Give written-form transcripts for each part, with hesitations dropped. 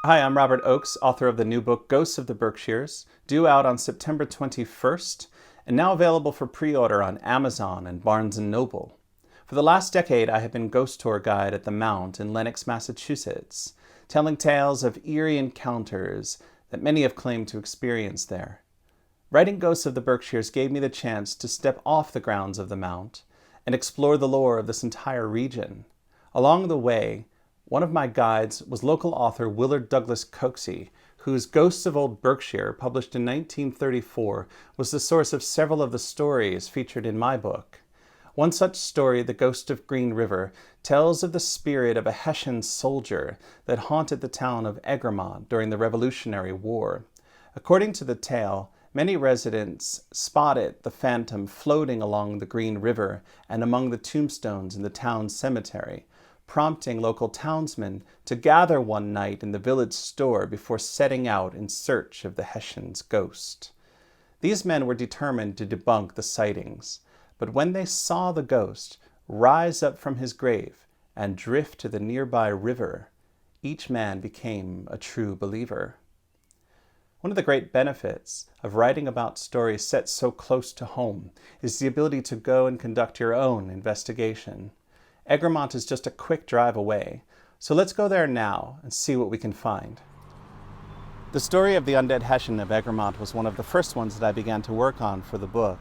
Hi, I'm Robert Oakes, author of the new book Ghosts of the Berkshires, due out on September 21st, and now available for pre-order on Amazon and Barnes & Noble. For the last decade, I have been ghost tour guide at the Mount in Lenox, Massachusetts, telling tales of eerie encounters that many have claimed to experience there. Writing Ghosts of the Berkshires gave me the chance to step off the grounds of the Mount and explore the lore of this entire region. Along the way, one of my guides was local author Willard Douglas Cokesy, whose Ghosts of Old Berkshire, published in 1934, was the source of several of the stories featured in my book. One such story, The Ghost of Green River, tells of the spirit of a Hessian soldier that haunted the town of Egremont during the Revolutionary War. According to the tale, many residents spotted the phantom floating along the Green River and among the tombstones in the town cemetery, prompting local townsmen to gather one night in the village store before setting out in search of the Hessian's ghost. These men were determined to debunk the sightings, but when they saw the ghost rise up from his grave and drift to the nearby river, each man became a true believer. One of the great benefits of writing about stories set so close to home is the ability to go and conduct your own investigation. Egremont is just a quick drive away, so let's go there now and see what we can find. The story of the undead Hessian of Egremont was one of the first ones that I began to work on for the book.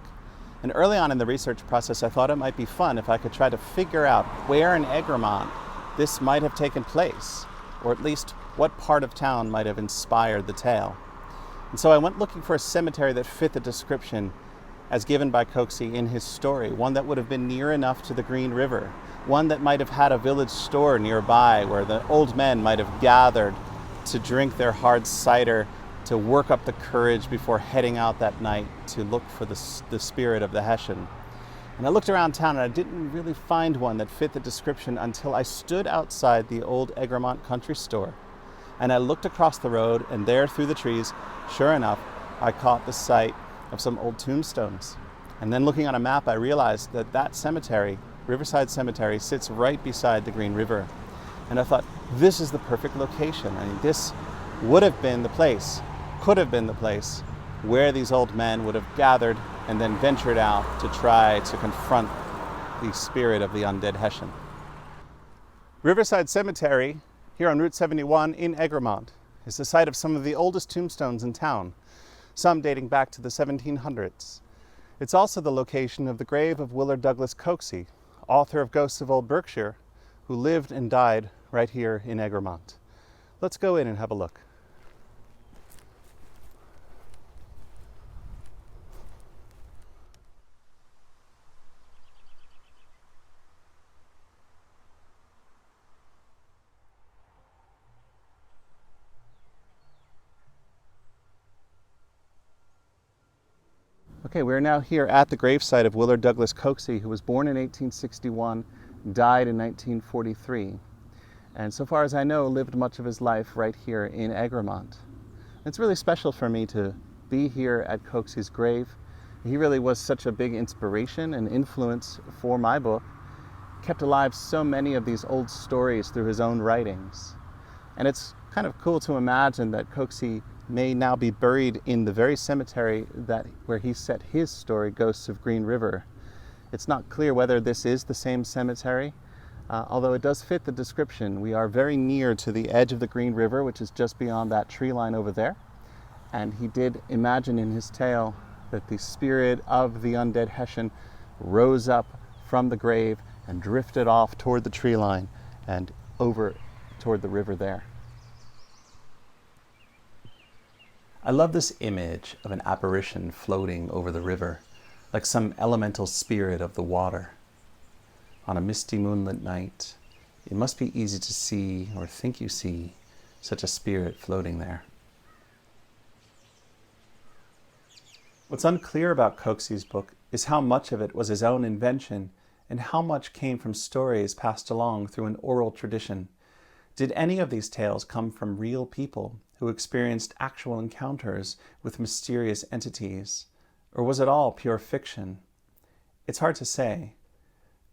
And early on in the research process, I thought it might be fun if I could try to figure out where in Egremont this might have taken place, or at least what part of town might have inspired the tale. And so I went looking for a cemetery that fit the description as given by Cokesy in his story, one that would have been near enough to the Green River, one that might have had a village store nearby where the old men might have gathered to drink their hard cider, to work up the courage before heading out that night to look for the spirit of the Hessian. And I looked around town and I didn't really find one that fit the description until I stood outside the old Egremont country store. And I looked across the road, and there through the trees, sure enough, I caught the sight of some old tombstones. And then looking on a map, I realized that that cemetery, Riverside Cemetery, sits right beside the Green River. And I thought, this is the perfect location. I mean, this would have been the place, could have been the place, where these old men would have gathered and then ventured out to try to confront the spirit of the undead Hessian. Riverside Cemetery, here on Route 71 in Egremont, is the site of some of the oldest tombstones in town, some dating back to the 1700s. It's also the location of the grave of Willard Douglas Cokesy, author of Ghosts of Old Berkshire, who lived and died right here in Egremont. Let's go in and have a look. Okay, we're now here at the gravesite of Willard Douglas Cokesy, who was born in 1861, died in 1943, and so far as I know, lived much of his life right here in Egremont. It's really special for me to be here at Cokesy's grave. He really was such a big inspiration and influence for my book, kept alive so many of these old stories through his own writings. And it's kind of cool to imagine that Cokesy may now be buried in the very cemetery where he set his story, Ghosts of Green River. It's not clear whether this is the same cemetery, although it does fit the description. We are very near to the edge of the Green River, which is just beyond that tree line over there. And he did imagine in his tale that the spirit of the undead Hessian rose up from the grave and drifted off toward the tree line and over toward the river there. I love this image of an apparition floating over the river, like some elemental spirit of the water. On a misty moonlit night, it must be easy to see, or think you see, such a spirit floating there. What's unclear about Cokesy's book is how much of it was his own invention and how much came from stories passed along through an oral tradition. Did any of these tales come from real people who experienced actual encounters with mysterious entities, or was it all pure fiction? It's hard to say.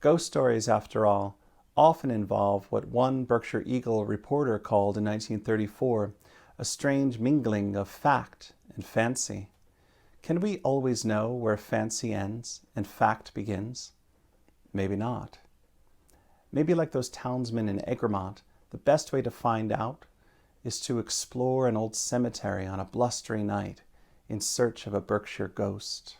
Ghost stories, after all, often involve what one Berkshire Eagle reporter called in 1934 a strange mingling of fact and fancy. Can we always know where fancy ends and fact begins? Maybe not. Maybe like those townsmen in Egremont, the best way to find out is to explore an old cemetery on a blustery night in search of a Berkshire ghost.